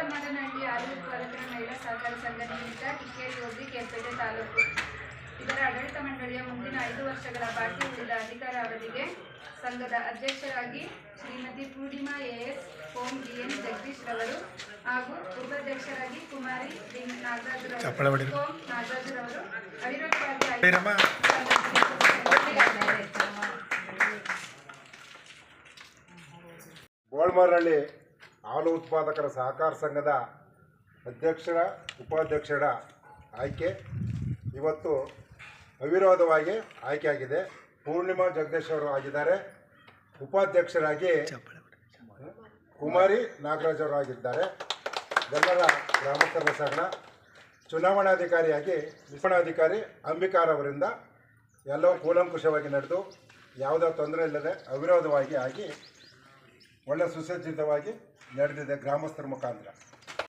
ಕಲ್ಮಡನಹಳ್ಳಿ ಹಾಲು ಉತ್ಪಾದಕರ ಮಹಿಳಾ ಸಹಕಾರ ಸಂಘ ನಿಮಿತ್ತ ಕಿಕ್ಕೇರಿ ಹೋಬಳಿ ಕೇರ್ಪೇಟೆ ತಾಲೂಕು. ಇದರ ಆಡಳಿತ ಮಂಡಳಿಯ ಮುಂದಿನ 5 ವರ್ಷಗಳ ಬಾಕಿ ಉಳಿದ ಅಧಿಕಾರ ಅವಧಿಗೆ ಸಂಘದ ಅಧ್ಯಕ್ಷರಾಗಿ ಶ್ರೀಮತಿ ಪೂರ್ಣಿಮಾ ಎಎಸ್, ಓಂ ಡಿಎನ್ ಜಗದೀಶ್ ರವರು ಹಾಗೂ ಉಪಾಧ್ಯಕ್ಷರಾಗಿ ಕುಮಾರಿ ನಾಗರಾಜರವರು ಅವಿರೋಧವಾಗಿ ಗೋಳ್ಮಾರಹಳ್ಳಿ ಹಾಲು ಉತ್ಪಾದಕರ ಸಹಕಾರ ಸಂಘದ ಅಧ್ಯಕ್ಷರ ಉಪಾಧ್ಯಕ್ಷರ ಆಯ್ಕೆ ಇವತ್ತು ಅವಿರೋಧವಾಗಿ ಆಯ್ಕೆಯಾಗಿದೆ. ಪೂರ್ಣಿಮಾ ಜಗದೀಶ್ ಅವರು ಆಗಿದ್ದಾರೆ. ಉಪಾಧ್ಯಕ್ಷರಾಗಿ ಕುಮಾರಿ ನಾಗರಾಜ್ ಅವರು ಆಗಿದ್ದಾರೆ. ಎಲ್ಲರ ಗ್ರಾಮಸ್ಥರ ಸಂಘ ಚುನಾವಣಾಧಿಕಾರಿಯಾಗಿ ಚುನಾವಣಾಧಿಕಾರಿ ಅಂಬಿಕಾರವರಿಂದ ಎಲ್ಲವೂ ಕೂಲಂಕುಷವಾಗಿ ನಡೆದು ಯಾವುದೇ ತೊಂದರೆ ಇಲ್ಲದೆ ಅವಿರೋಧವಾಗಿ ಆಗಿ ಒಳ್ಳೆ ಸುಸಜ್ಜಿತವಾಗಿ ನಡೆದಿದೆ ಗ್ರಾಮಸ್ಥರ ಮುಖಾಂತರ.